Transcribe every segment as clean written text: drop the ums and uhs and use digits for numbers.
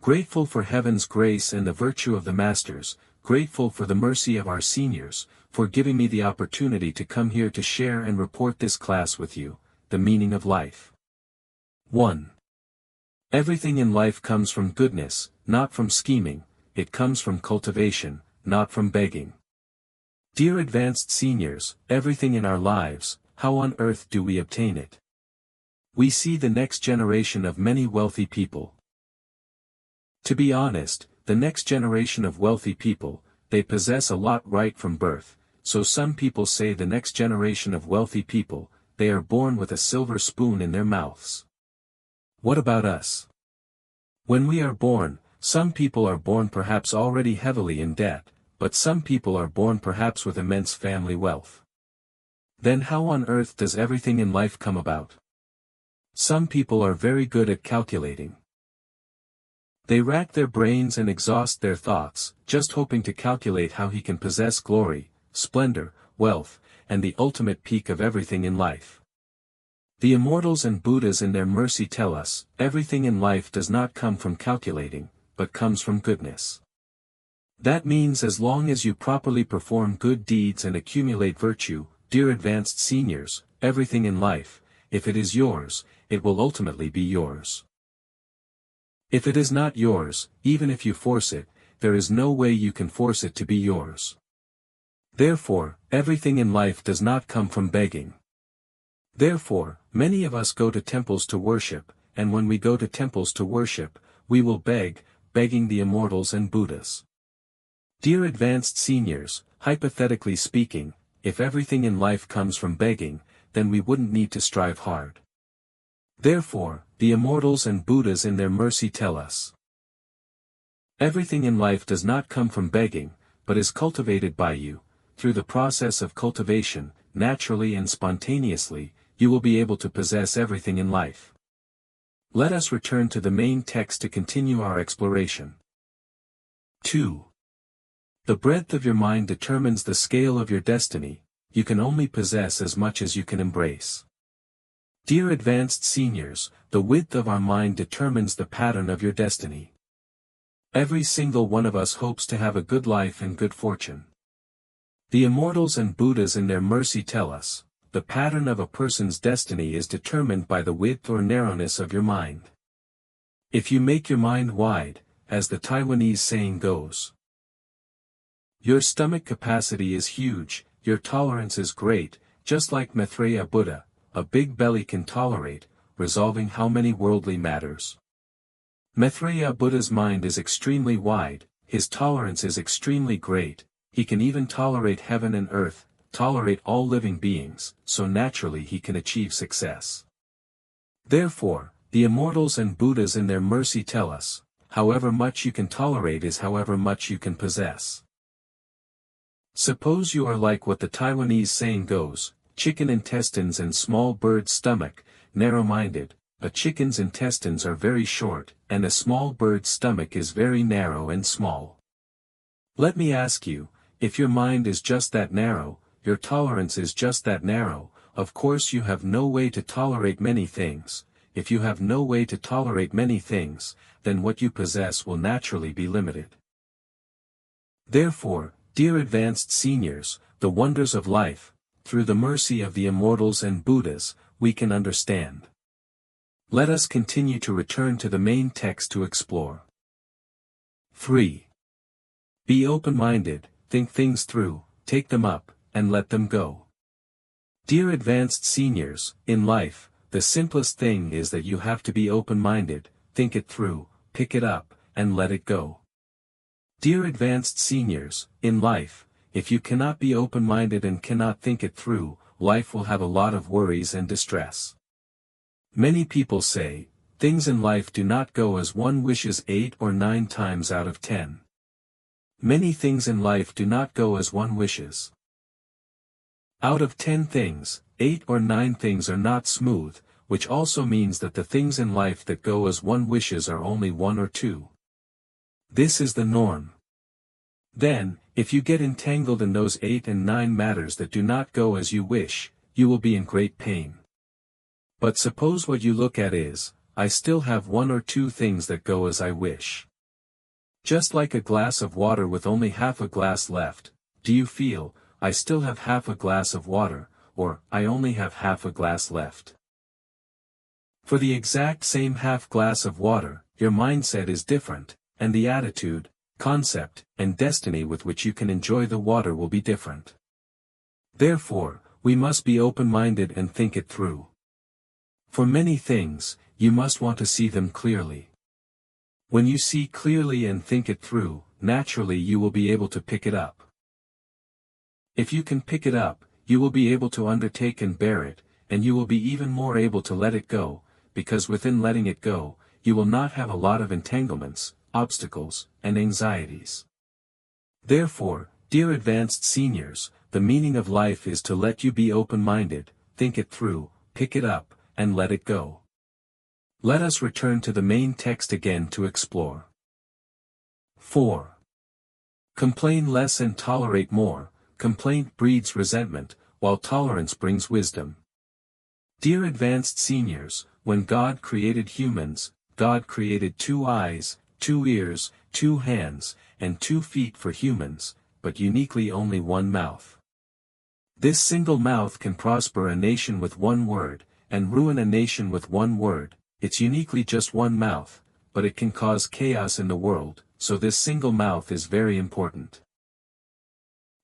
Grateful for heaven's grace and the virtue of the masters, grateful for the mercy of our seniors, for giving me the opportunity to come here to share and report this class with you, the meaning of life. 1. Everything in life comes from goodness, not from scheming, it comes from cultivation, not from begging. Dear advanced seniors, everything in our lives, how on earth do we obtain it? We see the next generation of many wealthy people. To be honest, the next generation of wealthy people, they possess a lot right from birth, so some people say the next generation of wealthy people, they are born with a silver spoon in their mouths. What about us? When we are born, some people are born perhaps already heavily in debt, but some people are born perhaps with immense family wealth. Then how on earth does everything in life come about? Some people are very good at calculating. They rack their brains and exhaust their thoughts, just hoping to calculate how he can possess glory, splendor, wealth, and the ultimate peak of everything in life. The immortals and Buddhas in their mercy tell us, everything in life does not come from calculating, but comes from goodness. That means as long as you properly perform good deeds and accumulate virtue, dear advanced seniors, everything in life, if it is yours, it will ultimately be yours. If it is not yours, even if you force it, there is no way you can force it to be yours. Therefore, everything in life does not come from begging. Therefore, many of us go to temples to worship, and when we go to temples to worship, we will beg, begging the immortals and Buddhas. Dear advanced seniors, hypothetically speaking, if everything in life comes from begging, then we wouldn't need to strive hard. Therefore, the immortals and Buddhas in their mercy tell us. Everything in life does not come from begging, but is cultivated by you. Through the process of cultivation, naturally and spontaneously, you will be able to possess everything in life. Let us return to the main text to continue our exploration. 2. The breadth of your mind determines the scale of your destiny, you can only possess as much as you can embrace. Dear advanced seniors, the width of our mind determines the pattern of your destiny. Every single one of us hopes to have a good life and good fortune. The immortals and Buddhas in their mercy tell us, the pattern of a person's destiny is determined by the width or narrowness of your mind. If you make your mind wide, as the Taiwanese saying goes, your stomach capacity is huge, your tolerance is great, just like Maitreya Buddha, a big belly can tolerate, resolving how many worldly matters. Maitreya Buddha's mind is extremely wide, his tolerance is extremely great, he can even tolerate heaven and earth, tolerate all living beings, so naturally he can achieve success. Therefore, the immortals and Buddhas in their mercy tell us, however much you can tolerate is however much you can possess. Suppose you are like what the Taiwanese saying goes, chicken intestines and small bird's stomach, narrow-minded, a chicken's intestines are very short, and a small bird's stomach is very narrow and small. Let me ask you, if your mind is just that narrow, your tolerance is just that narrow, of course you have no way to tolerate many things. If you have no way to tolerate many things, then what you possess will naturally be limited. Therefore, dear advanced seniors, the wonders of life, through the mercy of the immortals and Buddhas, we can understand. Let us continue to return to the main text to explore. 3. Be open-minded, think things through, take them up, and let them go. Dear advanced seniors, in life, the simplest thing is that you have to be open-minded, think it through, pick it up, and let it go. Dear advanced seniors, in life, if you cannot be open-minded and cannot think it through, life will have a lot of worries and distress. Many people say, things in life do not go as one wishes 8 or 9 times out of 10. Many things in life do not go as one wishes. Out of 10 things, 8 or 9 things are not smooth, which also means that the things in life that go as one wishes are only 1 or 2. This is the norm. Then, if you get entangled in those 8 and 9 matters that do not go as you wish, you will be in great pain. But suppose what you look at is, I still have 1 or 2 things that go as I wish. Just like a glass of water with only half a glass left, do you feel, I still have half a glass of water, or I only have half a glass left? For the exact same half glass of water, your mindset is different, and the attitude, concept, and destiny with which you can enjoy the water will be different. Therefore, we must be open-minded and think it through. For many things, you must want to see them clearly. When you see clearly and think it through, naturally you will be able to pick it up. If you can pick it up, you will be able to undertake and bear it, and you will be even more able to let it go, because within letting it go, you will not have a lot of entanglements, obstacles, and anxieties. Therefore, dear advanced seniors, the meaning of life is to let you be open-minded, think it through, pick it up, and let it go. Let us return to the main text again to explore. 4. Complain less and tolerate more. Complaint breeds resentment, while tolerance brings wisdom. Dear advanced seniors, when God created humans, God created 2 eyes, 2 ears, 2 hands, and 2 feet for humans, but uniquely only 1 mouth. This single mouth can prosper a nation with 1 word, and ruin a nation with 1 word. It's uniquely just 1 mouth, but it can cause chaos in the world, so this single mouth is very important.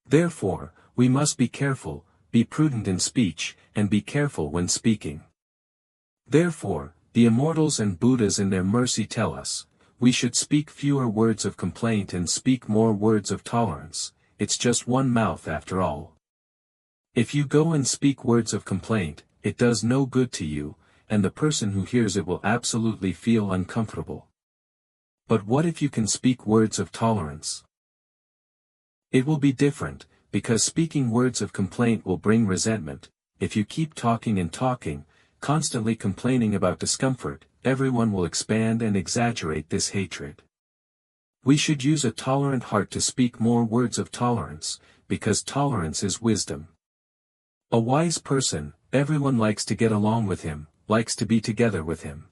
Therefore, we must be careful, be prudent in speech, and be careful when speaking. Therefore, the immortals and Buddhas in their mercy tell us, we should speak fewer words of complaint and speak more words of tolerance. It's just 1 mouth after all. If you go and speak words of complaint, it does no good to you, and the person who hears it will absolutely feel uncomfortable. But what if you can speak words of tolerance? It will be different, because speaking words of complaint will bring resentment. If you keep talking and talking, constantly complaining about discomfort, everyone will expand and exaggerate this hatred. We should use a tolerant heart to speak more words of tolerance, because tolerance is wisdom. A wise person, everyone likes to get along with him, likes to be together with him.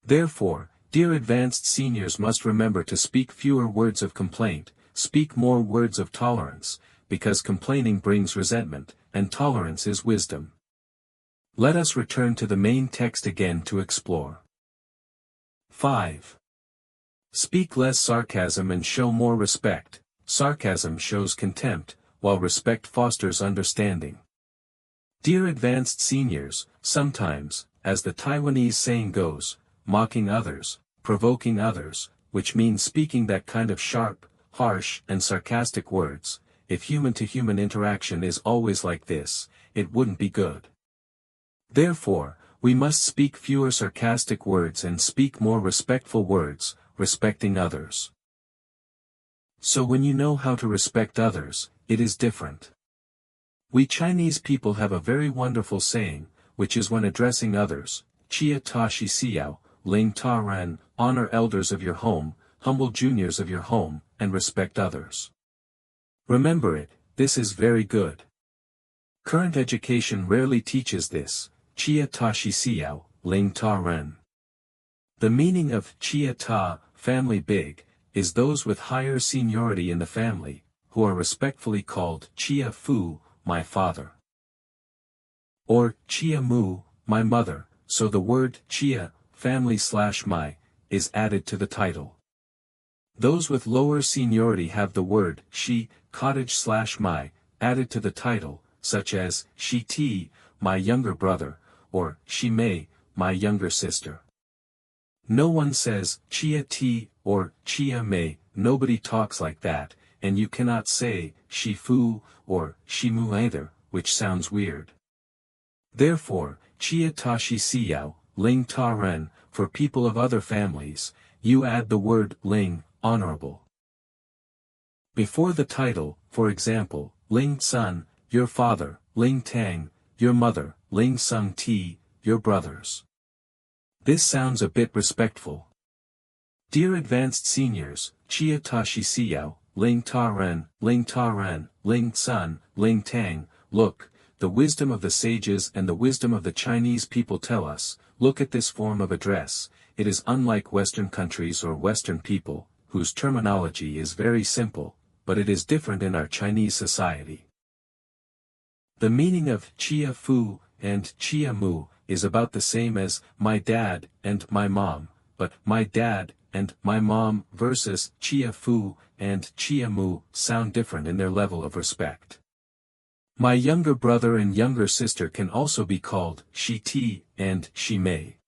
Therefore, dear advanced seniors must remember to speak fewer words of complaint, speak more words of tolerance, because complaining brings resentment, and tolerance is wisdom. Let us return to the main text again to explore. 5. Speak less sarcasm and show more respect. Sarcasm shows contempt, while respect fosters understanding. Dear advanced seniors, sometimes, as the Taiwanese saying goes, mocking others, provoking others, which means speaking that kind of sharp, harsh, and sarcastic words, if human-to-human interaction is always like this, it wouldn't be good. Therefore, we must speak fewer sarcastic words and speak more respectful words, respecting others. So when you know how to respect others, it is different. We Chinese people have a very wonderful saying, which is when addressing others, Chia ta shi xiao, ling ta ren, honor elders of your home, humble juniors of your home, and respect others. Remember it, this is very good. Current education rarely teaches this, Chia ta shi xiao, ling ta ren. The meaning of Chia ta, family big, is those with higher seniority in the family, who are respectfully called Chia fu, my father. Or Chia mu, my mother, so the word Chia, family/my, is added to the title. Those with lower seniority have the word shi, cottage/my, added to the title, such as shi ti, my younger brother, or shi mei, my younger sister. No one says Chia ti or Chia mei, nobody talks like that, and you cannot say shi fu or shi mu either, which sounds weird. Therefore, Chia ta shi xiao, ling ta ren, for people of other families, you add the word ling, honorable. Before the title, for example, Ling Sun, your father, Ling Tang, your mother, Ling Sung Ti, your brothers. This sounds a bit respectful. Dear advanced seniors, Chia ta shi xiao, Ling ta ren, Ling Sun, Ling Tang, look, the wisdom of the sages and the wisdom of the Chinese people tell us, look at this form of address, it is unlike Western countries or Western people, whose terminology is very simple, but it is different in our Chinese society. The meaning of chia fu and chia mu is about the same as my dad and my mom, but my dad and my mom versus chia fu and chia mu sound different in their level of respect. My younger brother and younger sister can also be called shi ti and shi mei.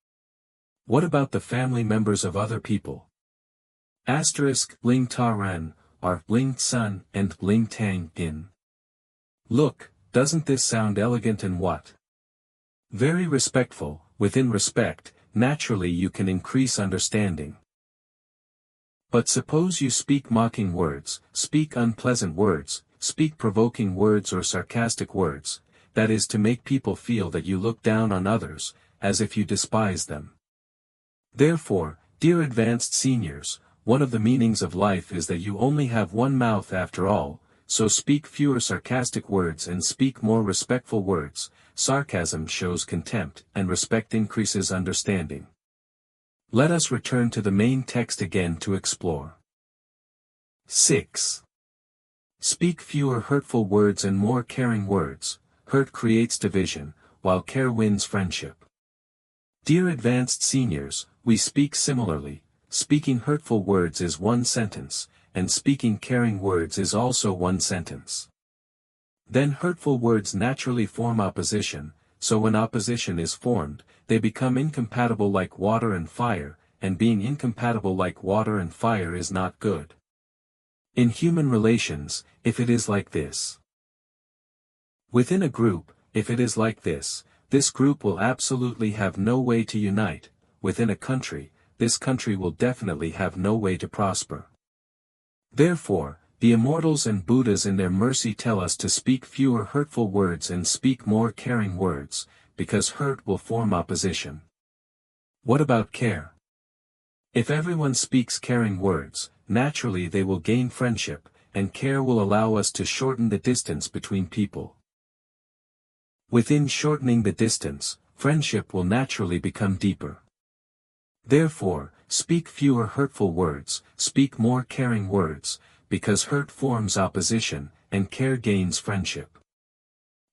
What about the family members of other people? Asterisk ling ta ren are ling sun and ling tang in. Look, doesn't this sound elegant and what? Very respectful. Within respect, naturally you can increase understanding. But suppose you speak mocking words, speak unpleasant words, speak provoking words or sarcastic words, that is to make people feel that you look down on others, as if you despise them. Therefore, dear advanced seniors, one of the meanings of life is that you only have one mouth after all, so speak fewer sarcastic words and speak more respectful words. Sarcasm shows contempt and respect increases understanding. Let us return to the main text again to explore. 6. Speak fewer hurtful words and more caring words. Hurt creates division, while care wins friendship. Dear advanced seniors, we speak similarly. Speaking hurtful words is one sentence, and speaking caring words is also one sentence. Then hurtful words naturally form opposition, so when opposition is formed, they become incompatible like water and fire, and being incompatible like water and fire is not good. In human relations, if it is like this. Within a group, if it is like this group will absolutely have no way to unite. Within a country, this country will definitely have no way to prosper. Therefore, the immortals and Buddhas in their mercy tell us to speak fewer hurtful words and speak more caring words, because hurt will form opposition. What about care? If everyone speaks caring words, naturally they will gain friendship, and care will allow us to shorten the distance between people. Within shortening the distance, friendship will naturally become deeper. Therefore, speak fewer hurtful words, speak more caring words, because hurt forms opposition, and care gains friendship.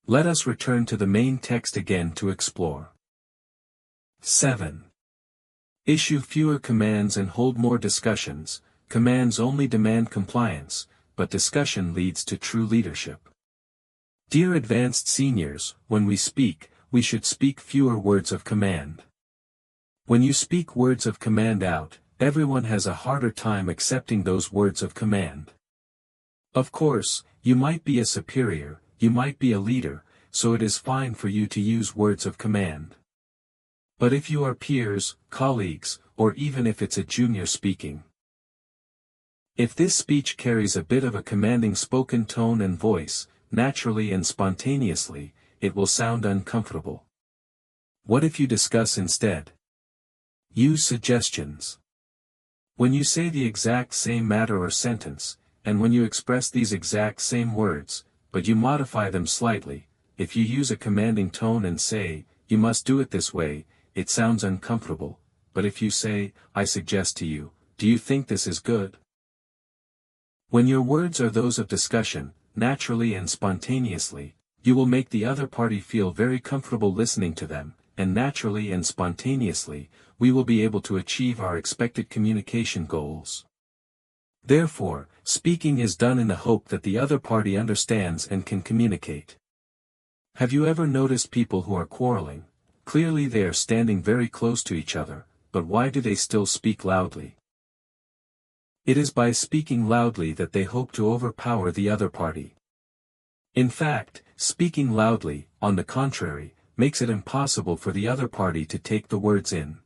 Let us return to the main text again to explore. 7. Issue fewer commands and hold more discussions. Commands only demand compliance, but discussion leads to true leadership. Dear advanced seniors, when we should speak fewer words of command. When you speak words of command out, everyone has a harder time accepting those words of command. Of course, you might be a superior, you might be a leader, so it is fine for you to use words of command. But if you are peers, colleagues, or even if it's a junior speaking, if this speech carries a bit of a commanding spoken tone and voice, naturally and spontaneously, it will sound uncomfortable. What if you discuss instead? Use suggestions. When you say the exact same matter or sentence, and when you express these exact same words, but you modify them slightly, if you use a commanding tone and say, you must do it this way, it sounds uncomfortable, but if you say, I suggest to you, do you think this is good? When your words are those of discussion, naturally and spontaneously, you will make the other party feel very comfortable listening to them, and naturally and spontaneously, we will be able to achieve our expected communication goals. Therefore, speaking is done in the hope that the other party understands and can communicate. Have you ever noticed people who are quarreling? Clearly they are standing very close to each other, but why do they still speak loudly? It is by speaking loudly that they hope to overpower the other party. In fact, speaking loudly, on the contrary, makes it impossible for the other party to take the words in.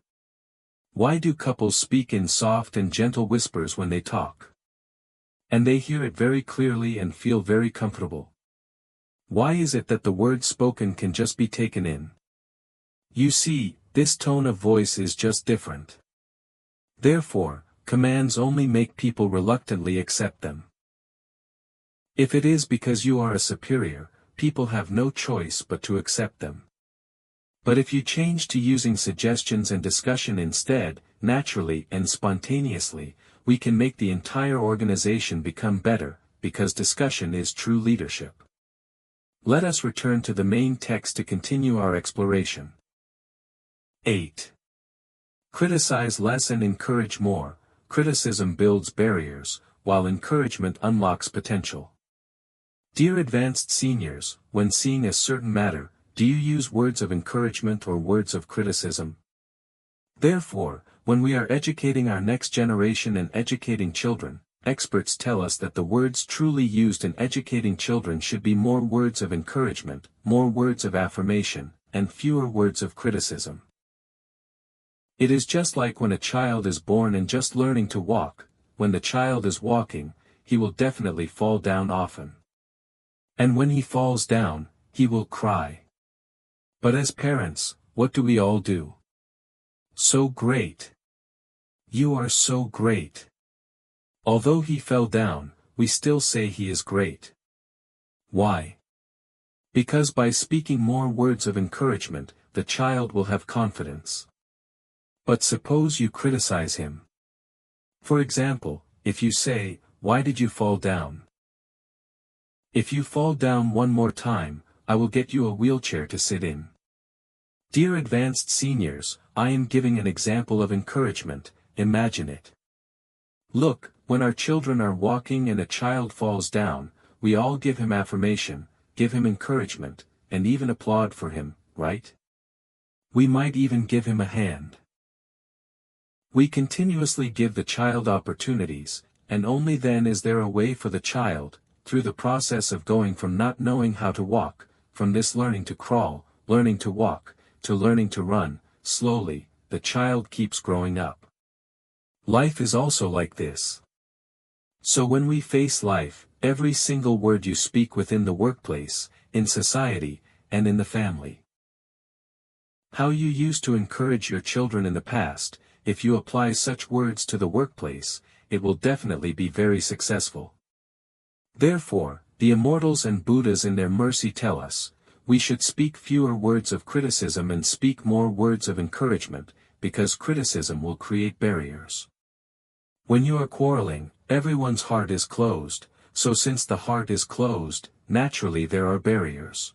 Why do couples speak in soft and gentle whispers when they talk? And they hear it very clearly and feel very comfortable. Why is it that the words spoken can just be taken in? You see, this tone of voice is just different. Therefore, commands only make people reluctantly accept them. If it is because you are a superior, people have no choice but to accept them. But if you change to using suggestions and discussion instead, naturally and spontaneously, we can make the entire organization become better, because discussion is true leadership. Let us return to the main text to continue our exploration. 8. Criticize less and encourage more. Criticism builds barriers, while encouragement unlocks potential. Dear advanced seniors, when seeing a certain matter, do you use words of encouragement or words of criticism? Therefore, when we are educating our next generation and educating children, experts tell us that the words truly used in educating children should be more words of encouragement, more words of affirmation, and fewer words of criticism. It is just like when a child is born and just learning to walk. When the child is walking, he will definitely fall down often. And when he falls down, he will cry. But as parents, what do we all do? So great. You are so great. Although he fell down, we still say he is great. Why? Because by speaking more words of encouragement, the child will have confidence. But suppose you criticize him. For example, if you say, "Why did you fall down?" If you fall down one more time, I will get you a wheelchair to sit in. Dear advanced seniors, I am giving an example of encouragement, imagine it. Look, when our children are walking and a child falls down, we all give him affirmation, give him encouragement, and even applaud for him, right? We might even give him a hand. We continuously give the child opportunities, and only then is there a way for the child, through the process of going from not knowing how to walk, from this learning to crawl, learning to walk, to learning to run, slowly, the child keeps growing up. Life is also like this. So when we face life, every single word you speak within the workplace, in society, and in the family. How you used to encourage your children in the past, if you apply such words to the workplace, it will definitely be very successful. Therefore, the immortals and Buddhas in their mercy tell us, we should speak fewer words of criticism and speak more words of encouragement, because criticism will create barriers. When you are quarreling, everyone's heart is closed, so since the heart is closed, naturally there are barriers.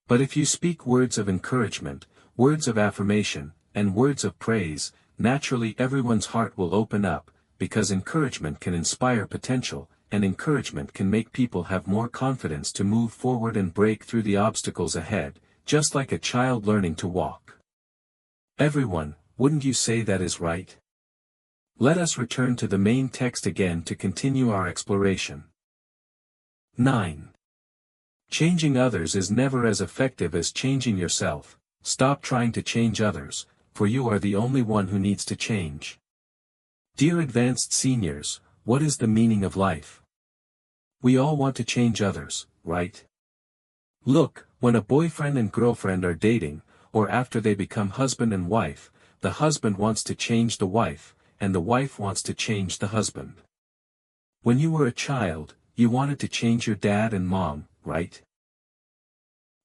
But if you speak words of encouragement, words of affirmation, and words of praise, naturally everyone's heart will open up, because encouragement can inspire potential, and encouragement can make people have more confidence to move forward and break through the obstacles ahead, just like a child learning to walk. Everyone, wouldn't you say that is right? Let us return to the main text again to continue our exploration. 9. Changing others is never as effective as changing yourself. Stop trying to change others, for you are the only one who needs to change. Dear advanced seniors, what is the meaning of life? We all want to change others, right? Look, when a boyfriend and girlfriend are dating, or after they become husband and wife, the husband wants to change the wife, and the wife wants to change the husband. When you were a child, you wanted to change your dad and mom, right?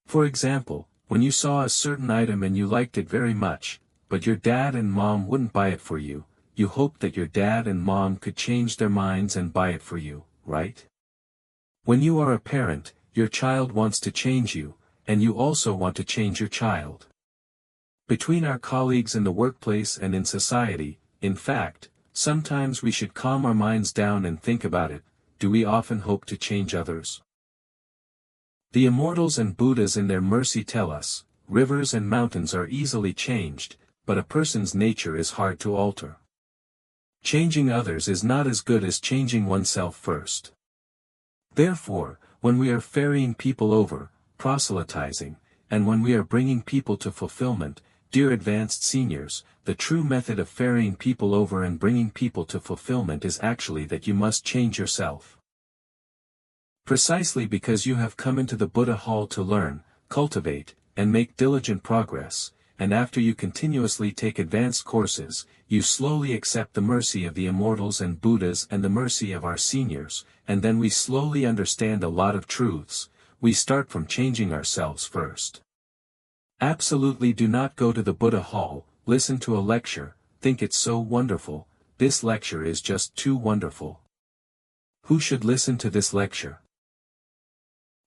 For example, when you saw a certain item and you liked it very much, but your dad and mom wouldn't buy it for you, you hoped that your dad and mom could change their minds and buy it for you, right? When you are a parent, your child wants to change you, and you also want to change your child. Between our colleagues in the workplace and in society, in fact, sometimes we should calm our minds down and think about it. Do we often hope to change others? The immortals and Buddhas in their mercy tell us, rivers and mountains are easily changed, but a person's nature is hard to alter. Changing others is not as good as changing oneself first. Therefore, when we are ferrying people over, proselytizing, and when we are bringing people to fulfillment, dear advanced seniors, the true method of ferrying people over and bringing people to fulfillment is actually that you must change yourself. Precisely because you have come into the Buddha hall to learn, cultivate, and make diligent progress, and after you continuously take advanced courses, you slowly accept the mercy of the immortals and Buddhas and the mercy of our seniors, and then we slowly understand a lot of truths. We start from changing ourselves first. Absolutely do not go to the Buddha hall, listen to a lecture, think it's so wonderful, this lecture is just too wonderful. Who should listen to this lecture?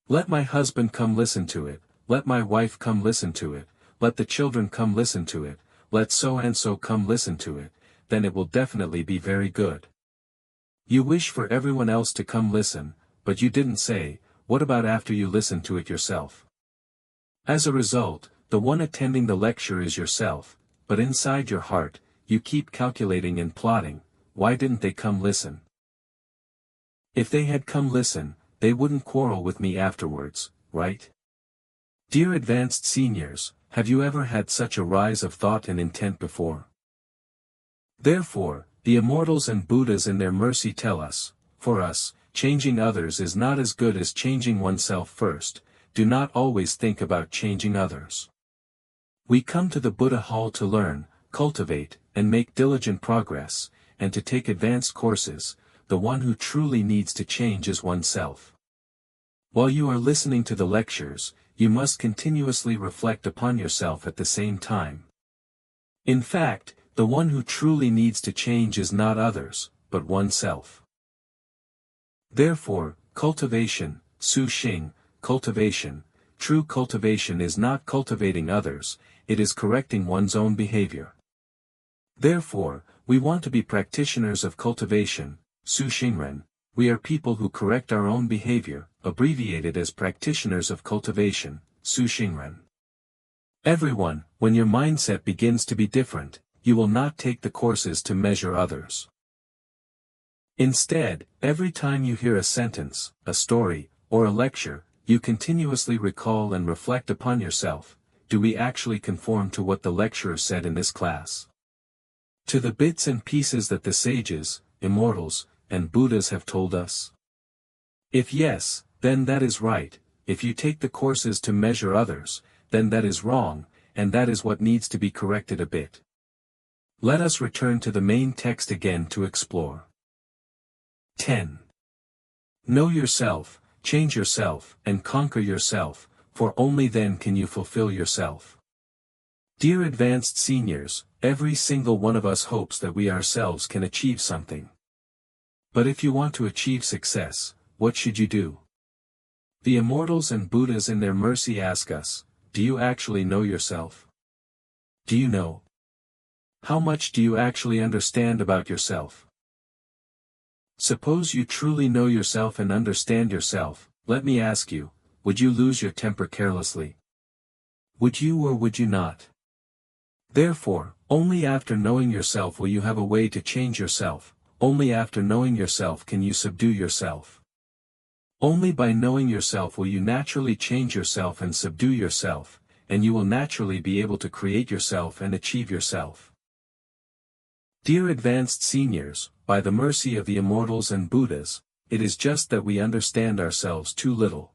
Let my husband come listen to it, let my wife come listen to it, let the children come listen to it, let so and so come listen to it, then it will definitely be very good. You wish for everyone else to come listen, but you didn't say, what about after you listen to it yourself? As a result, the one attending the lecture is yourself, but inside your heart, you keep calculating and plotting, why didn't they come listen? If they had come listen, they wouldn't quarrel with me afterwards, right? Dear advanced seniors, have you ever had such a rise of thought and intent before? Therefore, the immortals and Buddhas in their mercy tell us, for us, changing others is not as good as changing oneself first, do not always think about changing others. We come to the Buddha hall to learn, cultivate, and make diligent progress, and to take advanced courses. The one who truly needs to change is oneself. While you are listening to the lectures, you must continuously reflect upon yourself at the same time. In fact, the one who truly needs to change is not others, but oneself. Therefore, cultivation, Su Xing, cultivation, true cultivation is not cultivating others, it is correcting one's own behavior. Therefore, we want to be practitioners of cultivation, Su Xingren, we are people who correct our own behavior, abbreviated as practitioners of cultivation, Su Xingren. Everyone, when your mindset begins to be different, you will not take the courses to measure others. Instead, every time you hear a sentence, a story, or a lecture, you continuously recall and reflect upon yourself, do we actually conform to what the lecturer said in this class? To the bits and pieces that the sages, immortals, and Buddhas have told us? If yes, then that is right, if you take the courses to measure others, then that is wrong, and that is what needs to be corrected a bit. Let us return to the main text again to explore. 10. Know yourself, change yourself, and conquer yourself, for only then can you fulfill yourself. Dear advanced seniors, every single one of us hopes that we ourselves can achieve something. But if you want to achieve success, what should you do? The immortals and Buddhas in their mercy ask us, do you actually know yourself? Do you know? How much do you actually understand about yourself? Suppose you truly know yourself and understand yourself, let me ask you, would you lose your temper carelessly? Would you or would you not? Therefore, only after knowing yourself will you have a way to change yourself, only after knowing yourself can you subdue yourself. Only by knowing yourself will you naturally change yourself and subdue yourself, and you will naturally be able to create yourself and achieve yourself. Dear advanced seniors, by the mercy of the immortals and Buddhas, it is just that we understand ourselves too little.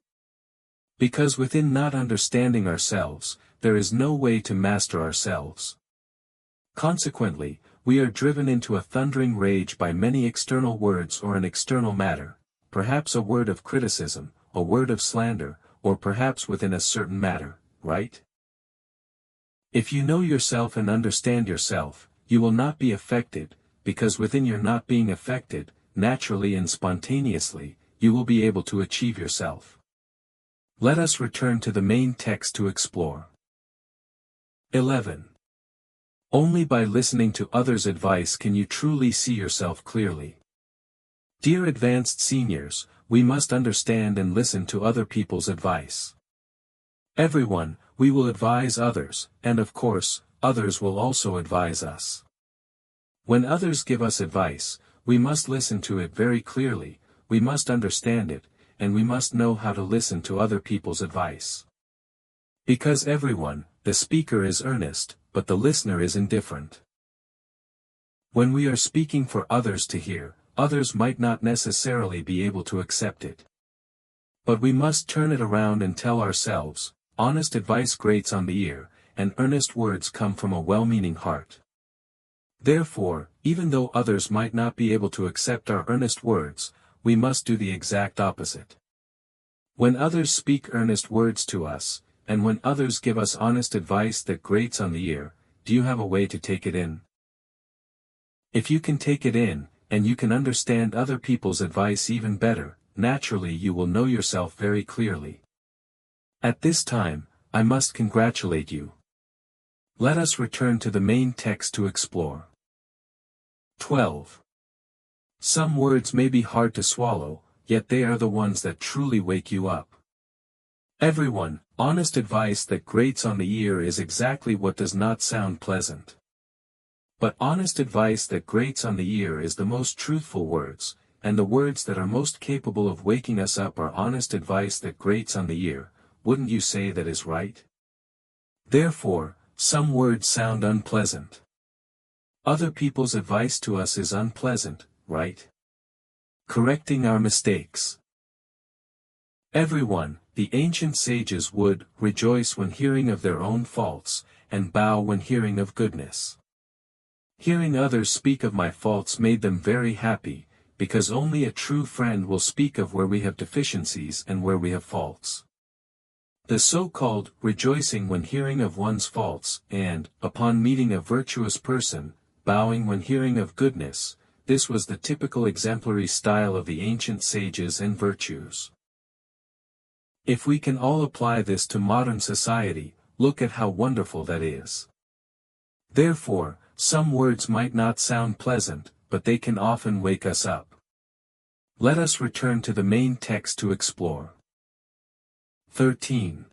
Because within not understanding ourselves, there is no way to master ourselves. Consequently, we are driven into a thundering rage by many external words or an external matter, perhaps a word of criticism, a word of slander, or perhaps within a certain matter, right? If you know yourself and understand yourself, you will not be affected, because within your not being affected, naturally and spontaneously, you will be able to achieve yourself. Let us return to the main text to explore. 11. Only by listening to others' advice can you truly see yourself clearly. Dear advanced seniors, we must understand and listen to other people's advice. Everyone, we will advise others, and of course, others will also advise us. When others give us advice, we must listen to it very clearly, we must understand it, and we must know how to listen to other people's advice. Because everyone, the speaker is earnest, but the listener is indifferent. When we are speaking for others to hear, others might not necessarily be able to accept it. But we must turn it around and tell ourselves, honest advice grates on the ear, and earnest words come from a well-meaning heart. Therefore, even though others might not be able to accept our earnest words, we must do the exact opposite. When others speak earnest words to us, and when others give us honest advice that grates on the ear, do you have a way to take it in? If you can take it in, and you can understand other people's advice even better, naturally you will know yourself very clearly. At this time, I must congratulate you. Let us return to the main text to explore. 12. Some words may be hard to swallow, yet they are the ones that truly wake you up. Everyone, honest advice that grates on the ear is exactly what does not sound pleasant. But honest advice that grates on the ear is the most truthful words, and the words that are most capable of waking us up are honest advice that grates on the ear. Wouldn't you say that is right? Therefore, some words sound unpleasant. Other people's advice to us is unpleasant, right? Correcting our mistakes. Everyone, the ancient sages would rejoice when hearing of their own faults, and bow when hearing of goodness. Hearing others speak of my faults made them very happy, because only a true friend will speak of where we have deficiencies and where we have faults. The so-called rejoicing when hearing of one's faults, and, upon meeting a virtuous person, bowing when hearing of goodness, this was the typical exemplary style of the ancient sages and virtues. If we can all apply this to modern society, look at how wonderful that is. Therefore, some words might not sound pleasant, but they can often wake us up. Let us return to the main text to explore. 13.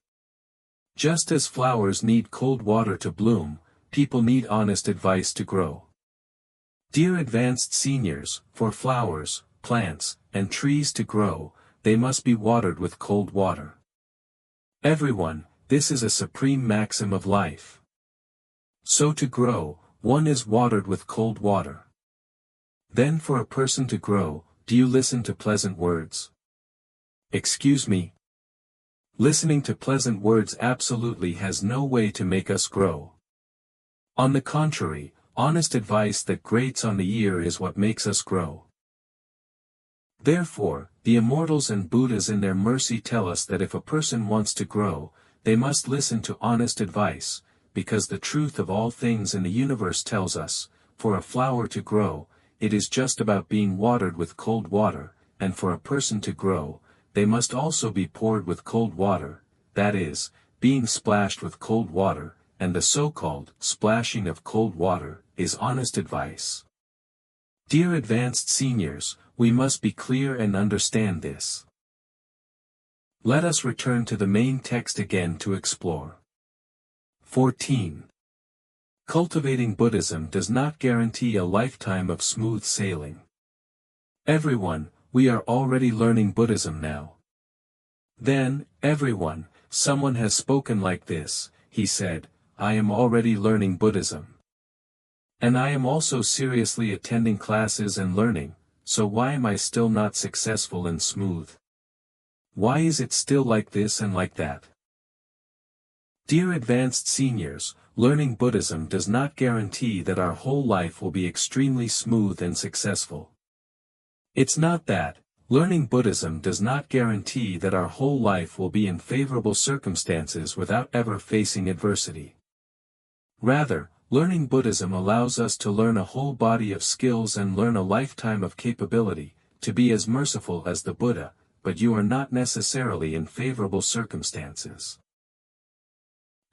Just as flowers need cold water to bloom, people need honest advice to grow. Dear advanced seniors, for flowers, plants, and trees to grow, they must be watered with cold water. Everyone, this is a supreme maxim of life. So to grow, one is watered with cold water. Then for a person to grow, do you listen to pleasant words? Excuse me. Listening to pleasant words absolutely has no way to make us grow. On the contrary, honest advice that grates on the ear is what makes us grow. Therefore, the immortals and Buddhas in their mercy tell us that if a person wants to grow, they must listen to honest advice, because the truth of all things in the universe tells us, for a flower to grow, it is just about being watered with cold water, and for a person to grow, they must also be poured with cold water, that is, being splashed with cold water, and the so-called splashing of cold water is honest advice. Dear advanced seniors, we must be clear and understand this. Let us return to the main text again to explore. 14. Cultivating Buddhism does not guarantee a lifetime of smooth sailing. Everyone, we are already learning Buddhism now. Then, everyone, someone has spoken like this, he said, I am already learning Buddhism. And I am also seriously attending classes and learning, so why am I still not successful and smooth? Why is it still like this and like that? Dear advanced seniors, learning Buddhism does not guarantee that our whole life will be extremely smooth and successful. It's not that. Learning Buddhism does not guarantee that our whole life will be in favorable circumstances without ever facing adversity. Rather, learning Buddhism allows us to learn a whole body of skills and learn a lifetime of capability, to be as merciful as the Buddha, but you are not necessarily in favorable circumstances.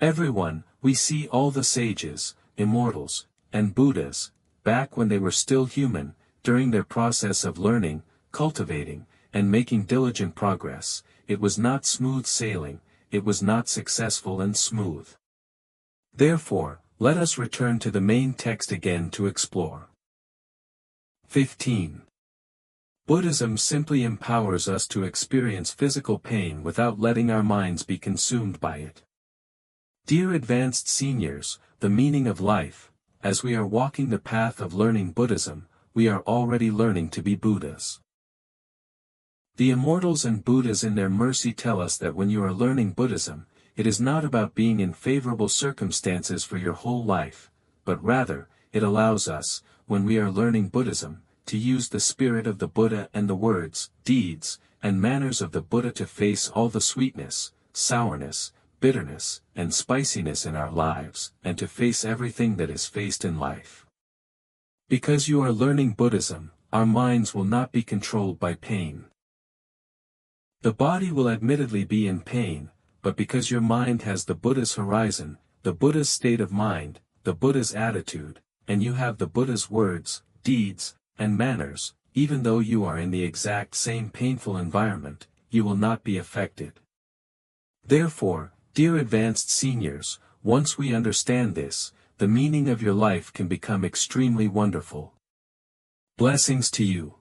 Everyone, we see all the sages, immortals, and Buddhas, back when they were still human, during their process of learning, cultivating, and making diligent progress, it was not smooth sailing, it was not successful and smooth. Therefore, let us return to the main text again to explore. 15. Buddhism simply empowers us to experience physical pain without letting our minds be consumed by it. Dear advanced seniors, the meaning of life, as we are walking the path of learning Buddhism, we are already learning to be Buddhas. The immortals and Buddhas in their mercy tell us that when you are learning Buddhism, it is not about being in favorable circumstances for your whole life, but rather, it allows us, when we are learning Buddhism, to use the spirit of the Buddha and the words, deeds, and manners of the Buddha to face all the sweetness, sourness, bitterness, and spiciness in our lives, and to face everything that is faced in life. Because you are learning Buddhism, our minds will not be controlled by pain. The body will admittedly be in pain, but because your mind has the Buddha's horizon, the Buddha's state of mind, the Buddha's attitude, and you have the Buddha's words, deeds, and manners, even though you are in the exact same painful environment, you will not be affected. Therefore, dear advanced seniors, once we understand this, the meaning of your life can become extremely wonderful. Blessings to you.